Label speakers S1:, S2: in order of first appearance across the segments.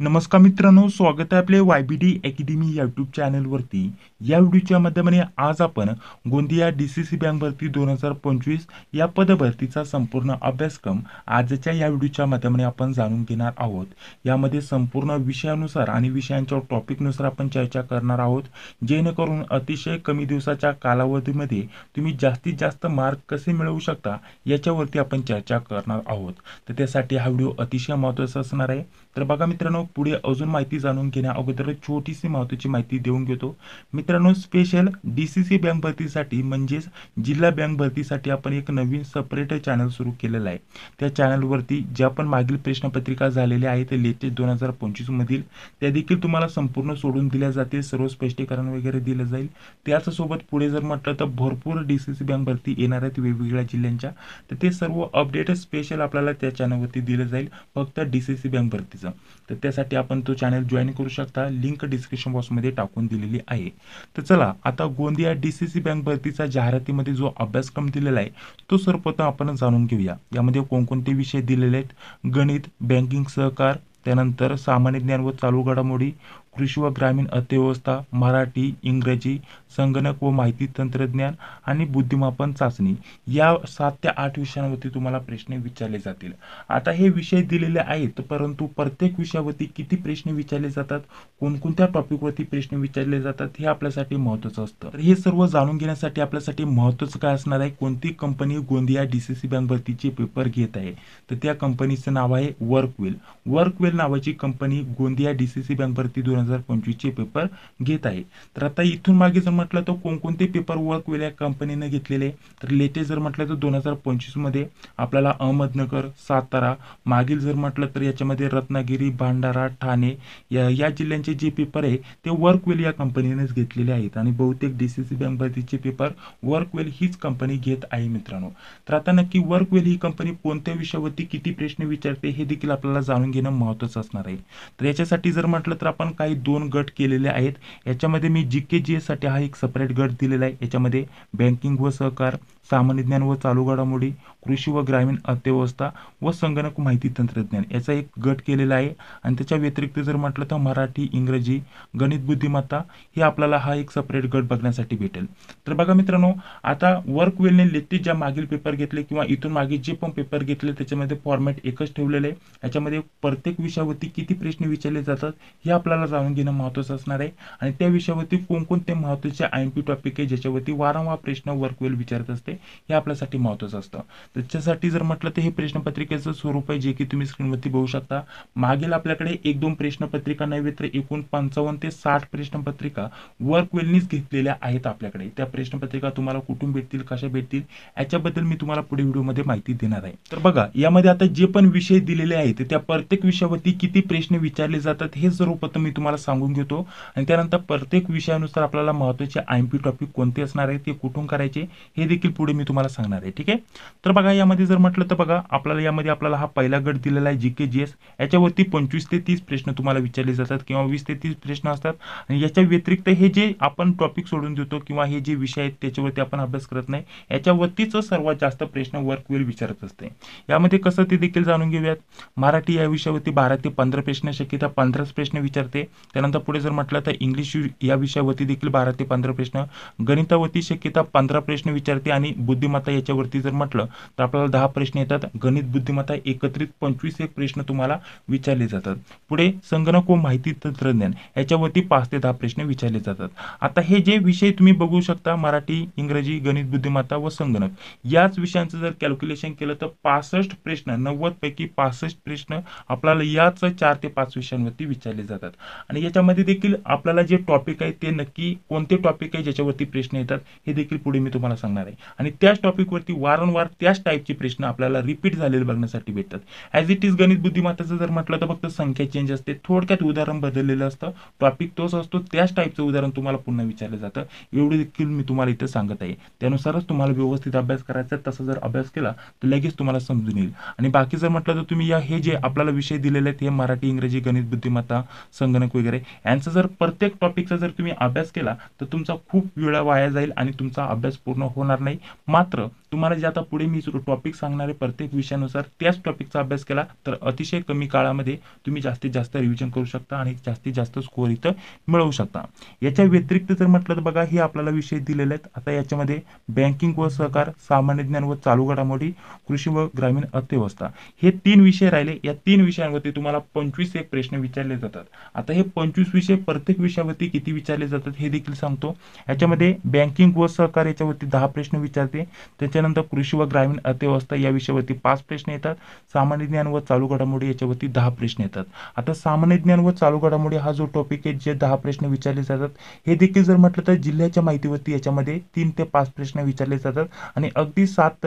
S1: नमस्कार मित्रांनो, स्वागत आहे आपले YBD अकॅडमी यूट्यूब चॅनलवरती। या व्हिडिओच्या माध्यमाने आज आपण गोंदिया DCC बँक भरती 2025 या पदभरतीचा संपूर्ण अभ्यासक्रम आजच्या या व्हिडिओच्या माध्यमाने आपण जाणून घेणार आहोत। यामध्ये संपूर्ण विषयानुसार आणि विषयांच्या टॉपिकनुसार आपण चर्चा करणार आहोत, जेणेकरून अतिशय कमी दिवसाच्या कालावधीमध्ये तुम्ही जास्तीत जास्त मार्क कसे मिळवू शकता याच्यावरती आपण चर्चा करणार आहोत। तर त्यासाठी हा व्हिडिओ अतिशय महत्त्वाचा असणार आहे। तर बघा मित्रांनो, पुढे अजून माहिती जाणून घेण्या अगोदर छोटीशी महत्त्वाची माहिती देऊन घेतो। मित्रांनो, स्पेशल DCC बँक भरतीसाठी म्हणजेच जिल्हा बँक भरतीसाठी आपण एक नवीन सेपरेट चॅनल सुरू केलेला आहे। त्या चॅनलवरती ज्या पण मागील प्रश्नपत्रिका झालेल्या आहेत लेटेस्ट 2025 मधील त्या देखील तुम्हाला संपूर्ण सोडून दिल्या जातील, सर्व स्पष्टीकरण वगैरे दिलं जाईल। त्याच सोबत पुढे जर म्हटलं तर भरपूर DCC बँक भरती येणार आहेत वेगवेगळ्या जिल्ह्यांच्या, तर ते सर्व अपडेट स्पेशल आपल्याला त्या चॅनलवरती दिलं जाईल फक्त DCC बँक भरतीचं। तर त्यासाठी आपण तो चॅनल जॉईन करू शकता, लिंक डिस्क्रिप्शन बॉक्समध्ये टाकून दिलेली आहे। तर चला आता गोंदिया DCC बँक भरतीचा जाहिरातीमध्ये जो अभ्यासक्रम दिलेला आहे तो सर्वप्रथम आपण जाणून घेऊया। यामध्ये कोणकोणते विषय दिलेले आहेत? गणित, बँकिंग सहकार, त्यानंतर सामान्य ज्ञान व चालू घडामोडी, कृषी व ग्रामीण अर्थव्यवस्था, मराठी, इंग्रजी, संगणक व माहिती तंत्रज्ञान आणि बुद्धिमापन चाचणी या 7 ते 8 विषयांवरती तुम्हाला प्रश्न विचारले जातील। आता हे विषय दिलेले आहेत, परंतु प्रत्येक विषयावरती किती प्रश्न विचारले जातात, कोणकोणत्या टॉपिकवरती प्रश्न विचारले जातात हे आपल्यासाठी महत्त्वाचं असतं। तर हे सर्व जाणून घेण्यासाठी आपल्यासाठी महत्त्वाचं काय असणार आहे, कोणती कंपनी गोंदिया DCC बँक भरतीचे पेपर घेत आहे, तर त्या कंपनीचं नाव आहे वर्कवेल। वर्कवेल नावाची कंपनी गोंदिया DCC बँक भरती 2025 चे पेपर घेत आहे। तर आता इथून मागे जर म्हटलं तर कोणकोणते पेपर वर्कवेल या कंपनीने घेतलेले, तर लेटेस्ट जर म्हटलं तर 2025 मध्ये आपल्याला अहमदनगर, सातारा, मागील जर म्हटलं तर याच्यामध्ये रत्नागिरी, भंडारा, ठाणे या जिल्ह्यांचे जे पेपर आहे ते वर्कवेल या कंपनीनेच घेतलेले आहेत आणि बहुतेक DCC बँक भरतीचे पेपर वर्कवेल हीच कंपनी घेत आहे मित्रांनो। तर आता नक्की वर्कवेल ही कंपनी कोणत्या विषयावरती किती प्रश्न विचारते हे देखील आपल्याला जाणून घेणं महत्त्वाचं असणार आहे। तर याच्यासाठी जर म्हटलं तर आपण काही 2 गट केलेले आहेत। याच्यामध्ये मी GK GS साठी हा एक सेपरेट गट दिलेला आहे। याच्यामध्ये बँकिंग व सहकार, सामान्य ज्ञान व चालू घडामोडी, कृषी व ग्रामीण अर्थव्यवस्था व संगणक माहिती तंत्रज्ञान याचा एक गट केलेला आहे। आणि त्याच्या व्यतिरिक्त जर म्हटलं तर मराठी, इंग्रजी, गणित, बुद्धिमत्ता हे आपल्याला हा एक सेपरेट गट बघण्यासाठी भेटेल। तर बघा मित्रांनो, आता वर्कवेलने लेटेस्ट ज्या मागील पेपर घेतले किंवा इथून मागे जे पण पेपर घेतले त्याच्यामध्ये फॉर्मॅट एकच ठेवलेले आहे। याच्यामध्ये प्रत्येक विषयावरती किती प्रश्न विचारले जातात हे आपल्याला जाणून घेणं महत्त्वाचं असणार आहे आणि त्या विषयावरती कोणकोणते महत्त्वाचे IMP टॉपिक आहे ज्याच्यावरती वारंवार प्रश्न वर्कवेल विचारत असते हे आपल्यासाठी महत्त्वाचं असतं। त्याच्यासाठी जर म्हटलं तर हे प्रश्नपत्रिकेचं स्वरूप आहे जे की तुम्ही स्क्रीनवरती बघू शकता। मागील आपल्याकडे 1-2 प्रश्नपत्रिका नव्हे तर एकूण 55 ते 60 प्रश्नपत्रिका वर्कवेलनीच घेतलेल्या आहेत आपल्याकडे। त्या प्रश्नपत्रिका तुम्हाला कुठून भेटतील, कशा भेटतील याच्याबद्दल मी तुम्हाला पुढे व्हिडिओमध्ये माहिती देणार आहे। तर बघा, यामध्ये आता जे पण विषय दिलेले आहेत त्या प्रत्येक विषयावरती किती प्रश्न विचारले जातात हे सर्वप्रथम मी तुम्हाला सांगून घेतो आणि त्यानंतर प्रत्येक विषयानुसार आपल्याला महत्त्वाचे IMP टॉपिक कोणते असणार आहेत, ते कुठून करायचे हे देखील पुढे मी तुम्हाला सांगणार आहे। ठीक आहे, तर बघा यामध्ये जर म्हटलं तर बघा आपल्याला यामध्ये आपल्याला हा पहिला गट दिलेला आहे GK GS। याच्यावरती 25 ते 30 प्रश्न तुम्हाला विचारले जातात किंवा 20 ते 30 प्रश्न असतात आणि याच्या व्यतिरिक्त हे जे आपण टॉपिक सोडून देतो किंवा हे जे विषय आहेत त्याच्यावरती आपण अभ्यास करत नाही, याच्यावरतीच सर्वात जास्त प्रश्न वर्कवेल विचारत असते। यामध्ये कसं ते देखील जाणून घेऊयात। मराठी या विषयावरती 12 ते 15 प्रश्न शक्यता 15 प्रश्न विचारते। त्यानंतर पुढे जर म्हटलं तर इंग्लिश या विषयावरती देखील 12 ते 15 प्रश्न, गणितावरती शक्यता 15 प्रश्न विचारते आणि बुद्धिमत्ता याच्यावरती जर म्हटलं तर आपल्याला 10 प्रश्न येतात। गणित, बुद्धिमत्ता एकत्रित 25 एक प्रश्न तुम्हाला विचारले जातात। पुढे संगणक व माहिती तंत्रज्ञान याच्यावरती 5 ते 10 प्रश्न विचारले जातात। आता हे जे विषय तुम्ही बघू शकता मराठी, इंग्रजी, गणित, बुद्धिमत्ता व संगणक याच विषयांचं जर कॅल्क्युलेशन केलं तर 65 प्रश्न, 90 पैकी 65 प्रश्न आपल्याला याच 4 ते 5 विषयांवरती विचारले जातात। आणि याच्यामध्ये देखील आपल्याला जे टॉपिक आहे ते नक्की कोणते टॉपिक आहे ज्याच्यावरती प्रश्न येतात हे देखील पुढे मी तुम्हाला सांगणार आहे आणि त्याच टॉपिकवरती वारंवार त्याच टाईपचे प्रश्न आपल्याला रिपीट झालेले बघण्यासाठी भेटतात। ॲज इट इज गणित बुद्धिमत्ताचं जर म्हटलं तर फक्त संख्या चेंज असते, थोडक्यात उदाहरण बदललेलं असतं, टॉपिक तोच असतो, त्याच टाईपचं उदाहरण तुम्हाला पुन्हा विचारलं जातं। एवढे देखील मी तुम्हाला इथे सांगत आहे, त्यानुसारच तुम्हाला व्यवस्थित अभ्यास करायचा आहे। तसं जर अभ्यास केला तर लगेच तुम्हाला समजून येईल। आणि बाकी जर म्हटलं तर तुम्ही हे जे आपल्याला विषय दिलेले आहेत हे मराठी, इंग्रजी, गणित, बुद्धिमत्ता, संगणक वगैरे यांचा जर प्रत्येक टॉपिकचा जर तुम्ही अभ्यास केला तर तुमचा खूप वेळ वाया जाईल आणि तुमचा अभ्यास पूर्ण होणार नाही मात्र तुम्हाला जे आता पुढे मी टॉपिक सांगणारे प्रत्येक विषयानुसार त्याच टॉपिकचा अभ्यास केला तर अतिशय कमी काळामध्ये तुम्ही जास्तीत जास्त रिव्हिजन करू शकता आणि जास्तीत जास्त स्कोअर इथं मिळवू शकता। याच्या व्यतिरिक्त जर म्हटलं तर बघा हे आपल्याला विषय दिलेले आहेत। आता याच्यामध्ये बँकिंग व सहकार, सामान्य ज्ञान व चालू घडामोडी, कृषी व ग्रामीण अर्थव्यवस्था हे 3 विषय राहिले। या 3 विषयांवरती तुम्हाला 25 एक प्रश्न विचारले जातात। आता हे 25 विषय प्रत्येक विषयावरती किती विचारले जातात हे देखील सांगतो। याच्यामध्ये बँकिंग व सहकार याच्यावरती 10 प्रश्न विचारते, त्याच्यानंतर कृषी व ग्रामीण अर्थव्यवस्था या विषयावरती 5 प्रश्न येतात, सामान्य ज्ञान व चालू घडामोडी याच्यावरती 10 प्रश्न येतात। आता सामान्य ज्ञान व चालू घडामोडी हा जो टॉपिक आहे जे 10 प्रश्न विचारले जातात हे देखील जर म्हटलं तर जिल्ह्याच्या माहितीवरती याच्यामध्ये 3 ते 5 प्रश्न विचारले जातात आणि अगदी 7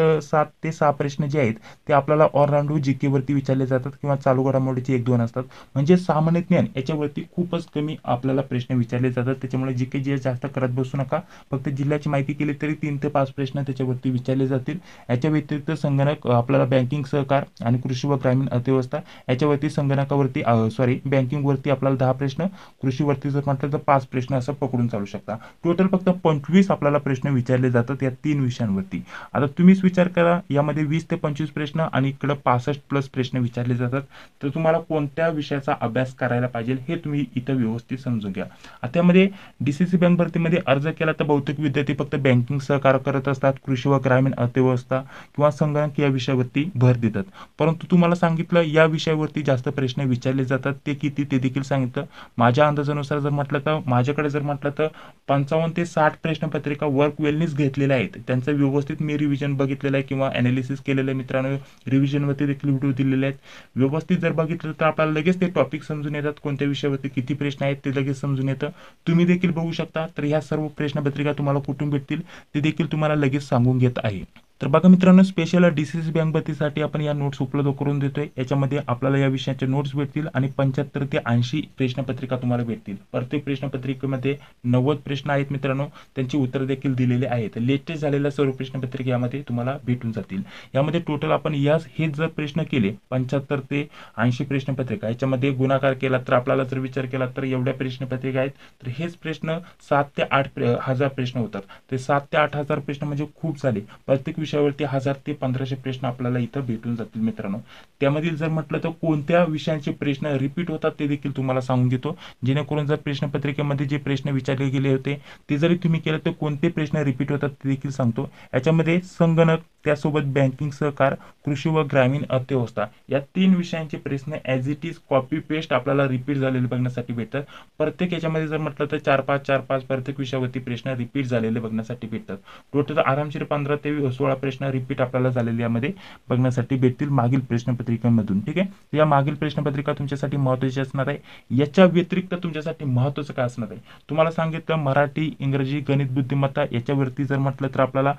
S1: ते 6 प्रश्न जे आहेत ते आपल्याला ऑलराऊंड जीके वरती विचारले जातात किंवा चालू घडामोडीचे 1-2 असतात। म्हणजे सामान्य ज्ञान याच्यावरती खूपच कमी आपल्याला प्रश्न विचारले जातात, त्याच्यामुळे जीके जे जास्त करत बसू नका। फक्त जिल्ह्याची माहिती केली तरी 3 ते 5 प्रश्न त्याच्यावरती विचारले जातील। याच्या व्यतिरिक्त संगणक आपल्याला बँकिंग, सहकार आणि कृषी व ग्रामीण अर्थव्यवस्था याच्यावरती संगणकावरती बँकिंग वरती आपल्याला 10 प्रश्न, कृषीवरती जर म्हटलं तर 5 प्रश्न असं पकडून चालू शकता। टोटल फक्त 25 आपल्याला प्रश्न विचारले जातात या 3 विषयांवरती। आता तुम्हीच विचार करा यामध्ये 20 ते 25 प्रश्न आणि इकडे 65 प्लस प्रश्न विचारले जातात, तर तुम्हाला कोणत्या विषयाचा अभ्यास करायला पाहिजे हे तुम्ही इथं व्यवस्थित समजून घ्या। आता त्यामध्ये डीसीसी बँक भरतीमध्ये अर्ज केला तर बहुतेक विद्यार्थी फक्त बँकिंग सहकार करत असतात, कृषी व ग्रामीण अर्थव्यवस्था किंवा संगणक या विषयावरती भर देतात। परंतु तुम्हाला सांगितलं या विषयावरती जास्त प्रश्न विचारले जातात, ते किती ते देखील सांगितलं। माझ्या अंदाजानुसार जर म्हटलं तर माझ्याकडे जर म्हटलं तर 55 ते 60 प्रश्नपत्रिका वर्क वेलनीच घेतलेल्या आहेत, त्यांचं व्यवस्थित मी रिव्हिजन बघितलेलं आहे किंवा अनालिसिस केलेलं आहे मित्रांनो। रिव्हिजनवरती देखील व्हिडिओ दिलेले आहेत, व्यवस्थित जर बघितलं तर आपल्याला लगेच ते टॉपिक समजून येतात, कोणत्या विषयावरती किती प्रश्न आहेत ते लगेच समजून येतं। तुम्ही देखील बघू शकता। तर ह्या सर्व प्रश्नपत्रिका तुम्हाला कुठून भेटतील ते देखील तुम्हाला लगेच सांगून घेत आहे। तर बघा मित्रांनो, स्पेशल डीसीसी बँक भरतीसाठी आपण या नोट्स उपलब्ध करून देतोय। याच्यामध्ये आपल्याला या विषयाचे नोट्स भेटतील आणि 75 ते 80 प्रश्नपत्रिका तुम्हाला भेटतील। प्रत्येक प्रश्नपत्रिकेमध्ये 90 प्रश्न आहेत मित्रांनो, त्यांची उत्तर देखील दिलेले आहेत। लेटेस्ट झालेल्या सर्व प्रश्नपत्रिका यामध्ये तुम्हाला भेटून जातील। यामध्ये टोटल आपण हे जर प्रश्न केले 75 ते 80 प्रश्नपत्रिका याच्यामध्ये गुणाकार केला तर आपल्याला जर विचार केला तर एवढ्या प्रश्नपत्रिका आहेत, तर हेच प्रश्न 7 ते 8 हजार प्रश्न होतात। ते 7 ते 8 हजार प्रश्न म्हणजे खूप झाले। प्रत्येक विषयावरती 1000 ते 1500 प्रश्न आपल्याला इथं भेटून जातील मित्रांनो। त्यामधील जर म्हटलं तर कोणत्या विषयांचे प्रश्न रिपीट होतात ते देखील तुम्हाला सांगून देतो, जेणेकरून जर प्रश्नपत्रिकेमध्ये जे प्रश्न विचारले गेले होते ते जरी तुम्ही केलं तर कोणते प्रश्न रिपीट होतात ते देखील सांगतो। याच्यामध्ये संगणक, त्यासोबत बँकिंग, सहकार, कृषी व ग्रामीण अर्थव्यवस्था या 3 विषयांचे प्रश्न as it is copy paste आपल्याला रिपीट झालेले बघण्यासाठी भेटतात। प्रत्येक याच्यामध्ये जर म्हटलं तर 4-5 प्रत्येक विषयावरती प्रश्न रिपीट झालेले बघण्यासाठी भेटतात। टोटल आरामशीर 15 ते 16 प्रश्न रिपीट आपल्याला झालेले यामध्ये बघण्यासाठी भेटतील मागील प्रश्नपत्रिकांमधून। ठीक आहे, या मागील प्रश्नपत्रिका तुमच्यासाठी महत्त्वाची असणार आहे। याच्या व्यतिरिक्त तुमच्यासाठी महत्त्वाचं काय असणार आहे तुम्हाला सांगितलं, मराठी, इंग्रजी, गणित, बुद्धिमत्ता याच्यावरती जर म्हटलं तर आपल्याला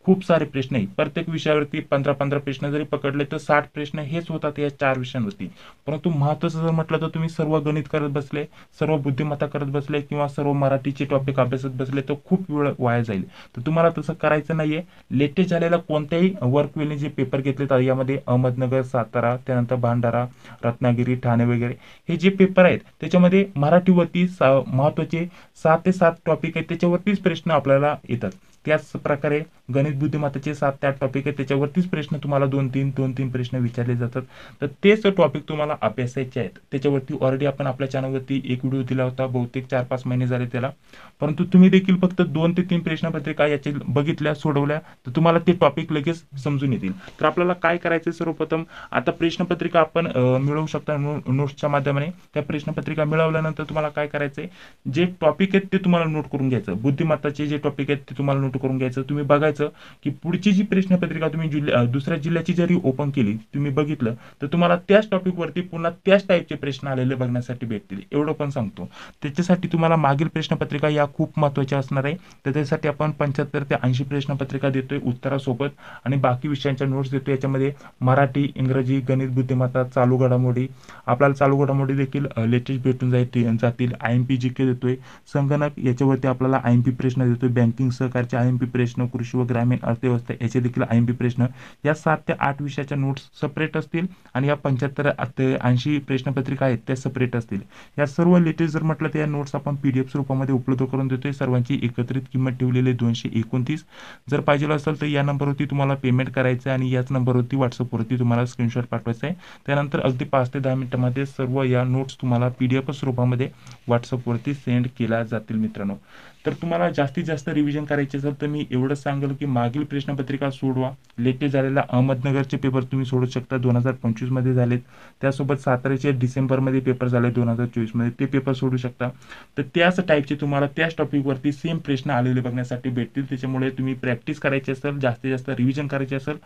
S1: खूप सारे प्रश्न आहेत। प्रत्येक विषयावरती 15-15 प्रश्न जरी पकडले तर 60 प्रश्न हेच होतात या 4 विषयांवरती। परंतु महत्त्वाचं जर म्हटलं तर तुम्ही सर्व गणित करत बसले, सर्व बुद्धिमत्ता करत बसले किंवा सर्व मराठीचे टॉपिक अभ्यासत बसले तर खूप वेळ वाया जाईल। तर तुम्हाला तसं करायचं नाहीये। लेटेस्ट झालेला कोणत्याही वर्क वेलने जे पेपर घेतलेत यामध्ये अहमदनगर, सातारा, त्यानंतर भंडारा, रत्नागिरी, ठाणे वगैरे हे जे पेपर आहेत त्याच्यामध्ये मराठीवरती महत्त्वाचे 6 ते 7 टॉपिक आहेत, त्याच्यावरतीच प्रश्न आपल्याला येतात। त्याच प्रकारे गणित बुद्धिमत्तेचे 7 ते 8 टॉपिक आहेत, त्याच्यावरतीच प्रश्न तुम्हाला 2-3 प्रश्न विचारले जातात। तर तेच टॉपिक तुम्हाला अभ्यासायचे आहेत। त्याच्यावरती ऑलरेडी आपण आपल्या चॅनलवरती एक व्हिडिओ दिला होता, बहुतेक 4-5 महिने झाले त्याला। परंतु तुम्ही देखील फक्त 2 ते 3 प्रश्नपत्रिका याचे बघितल्या, सोडवल्या तर तुम्हाला ते टॉपिक लगेच समजून येतील। तर आपल्याला काय करायचं, सर्वप्रथम आता प्रश्नपत्रिका आपण मिळवू शकता नोट्सच्या माध्यमाने। त्या प्रश्नपत्रिका मिळवल्यानंतर तुम्हाला काय करायचंय, जे टॉपिक आहेत ते तुम्हाला नोट करून घ्यायचं। बुद्धिमत्ताचे जे टॉपिक आहेत ते तुम्हाला नोट करून घ्यायचं। तुम्ही बघायचं की पुढची जी प्रश्नपत्रिका तुम्ही दुसऱ्या जिल्ह्याची जरी ओपन केली, तुम्ही बघितलं तर तुम्हाला त्याच टॉपिक वरती पुन्हा त्याच टाईपचे प्रश्न आलेले बघण्यासाठी भेटतील, एवढं पण सांगतो। त्याच्यासाठी तुम्हाला मागील प्रश्नपत्रिका या खूप महत्त्वाच्या असणार आहे। तर त्यासाठी आपण 75 ते 80 प्रश्नपत्रिका देतोय उत्तरासोबत आणि बाकी विषयांच्या नोट्स देतोय। याच्यामध्ये मराठी, इंग्रजी, गणित, बुद्धिमत्ता, चालू घडामोडी, आपल्याला चालू घडामोडी देखील लेटेस्ट भेटून जातील। IMP GK देतोय, संगणक याच्यावरती आपल्याला IMP प्रश्न देतोय, बँकिंग सहकारचे IMP प्रश्न, कृषी व ग्रामीण अर्थव्यवस्था याचे देखील IMP प्रश्न या 7 ते 8 विषयाच्या नोट्स सेपरेट असतील आणि या 75 ते 80 प्रश्नपत्रिका आहेत त्या सेपरेट असतील. या सर्व लेटेस्ट जर म्हटलं तर या नोट्स आपण PDF स्वरूपामध्ये उपलब्ध करून देतोय. सर्वांची एकत्रित किंमत ठेवलेली आहे 229. जर पाहिजे असेल तर या नंबरवरती तुम्हाला पेमेंट करायचं आहे आणि याच नंबरवरती व्हॉट्सअपवरती तुम्हाला स्क्रीनशॉट पाठवायचा आहे. त्यानंतर अगदी 5 ते 10 मिनिटांमध्ये सर्व या नोट्स तुम्हाला PDF स्वरूपामध्ये व्हॉट्सअपवरती सेंड केल्या जातील मित्रांनो. तर तुम्हाला जास्तीत जास्त रिव्हिजन करायची असेल तर मी एवढंच सांगेल की मागील प्रश्नपत्रिका सोडवा. लेटेस्ट झालेला अहमदनगरचे पेपर तुम्ही सोडू शकता, 2025 मध्ये झालेत. त्यासोबत साताऱ्याचे डिसेंबरमध्ये पेपर झाले 2024 मध्ये, ते पेपर सोडू शकता. तर त्याच टाईपचे तुम्हाला त्याच टॉपिकवरती सेम प्रश्न आलेले बघण्यासाठी भेटतील. त्याच्यामुळे तुम्ही प्रॅक्टिस करायची असेल, जास्तीत जास्त रिव्हिजन करायचे असेल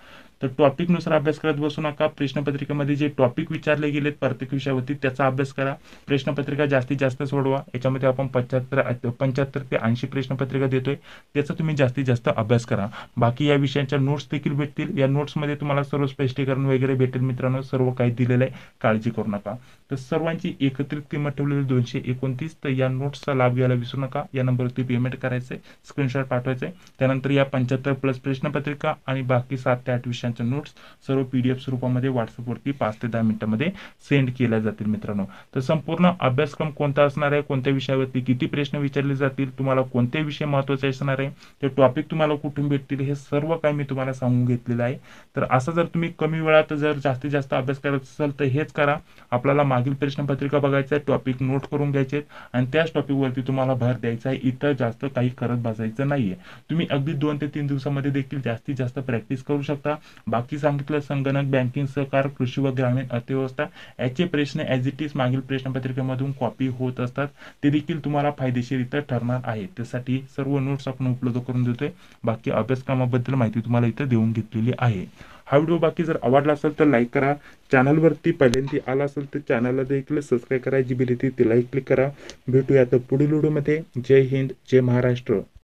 S1: तर टॉपिकनुसार अभ्यास करत बसू नका. प्रश्नपत्रिकेमध्ये जे टॉपिक विचारले गेलेत प्रत्येक विषयावरती त्याचा अभ्यास करा. प्रश्नपत्रिका जास्तीत जास्त सोडवा. याच्यामध्ये आपण 75 ते 80 प्रश्नपत्रिका देतोय, त्याचा तुम्ही जास्तीत जास्त अभ्यास करा. बाकी या विषयांच्या नोट्स देखील भेटतील. या नोट्समध्ये तुम्हाला सर्व स्पष्टीकरण वगैरे भेटेल मित्रांनो, सर्व काही दिलेलं आहे, काळजी करू नका. तर सर्वांची एकत्रित किंमत ठेवलेली 229. तर या नोट्सचा लाभ घ्यायला विसरू नका. या नंबरवरती पेमेंट करायचं आहे, स्क्रीनशॉट पाठवायचं आहे. त्यानंतर या 75 प्लस प्रश्नपत्रिका आणि बाकी 7 ते 8 विषयांच्या नोट्स सर्व PDF स्वरूपामध्ये व्हॉट्सअपवरती 5 ते 10 मिनिटांमध्ये सेंड केल्या जातील मित्रांनो. तर संपूर्ण अभ्यासक्रम कोणता असणार आहे, कोणत्या विषयावरती किती प्रश्न विचारले जातील, तुम्हाला कोणते विषय महत्त्वाचे असणार आहे, ते टॉपिक तुम्हाला कुठून भेटतील, हे सर्व काही मी तुम्हाला सांगून घेतलेलं आहे. तर असं जर तुम्ही कमी वेळात जर जास्तीत जास्त अभ्यास करायचा असेल तर हेच करा. आपल्याला मागील प्रश्नपत्रिका बघायचं आहे, टॉपिक नोट करून घ्यायचे आणि त्याच टॉपिकवरती तुम्हाला भर द्यायचा आहे. इतर जास्त काही करत बसायचं नाहीये. तुम्ही अगदी 2 ते 3 दिवसामध्ये देखील जास्तीत जास्त प्रॅक्टिस करू शकता. बाकी सांगितलं संगणक, बँकिंग, सहकार, कृषी व ग्रामीण अर्थव्यवस्था याचे प्रश्न ॲज इट इज मागील प्रश्नपत्रिकेमधून कॉपी होत असतात, ते देखील तुम्हाला फायदेशीर इथं ठरणार आहे. त्यासाठी सर्व नोट्स आपण उपलब्ध करून देतोय. बाकी अभ्यासक्रमाबद्दल माहिती तुम्हाला इथं देऊन घेतलेली आहे. हा व्हिडिओ बाकी जर आवडला असेल तर लाईक करा. चॅनलवरती पहिल्यांदा आला असेल तर चॅनलला देखील सबस्क्राईब करा. जी बेल येते तिलाही क्लिक करा. भेटूया आता पुढील व्हिडिओमध्ये. जय हिंद, जय महाराष्ट्र.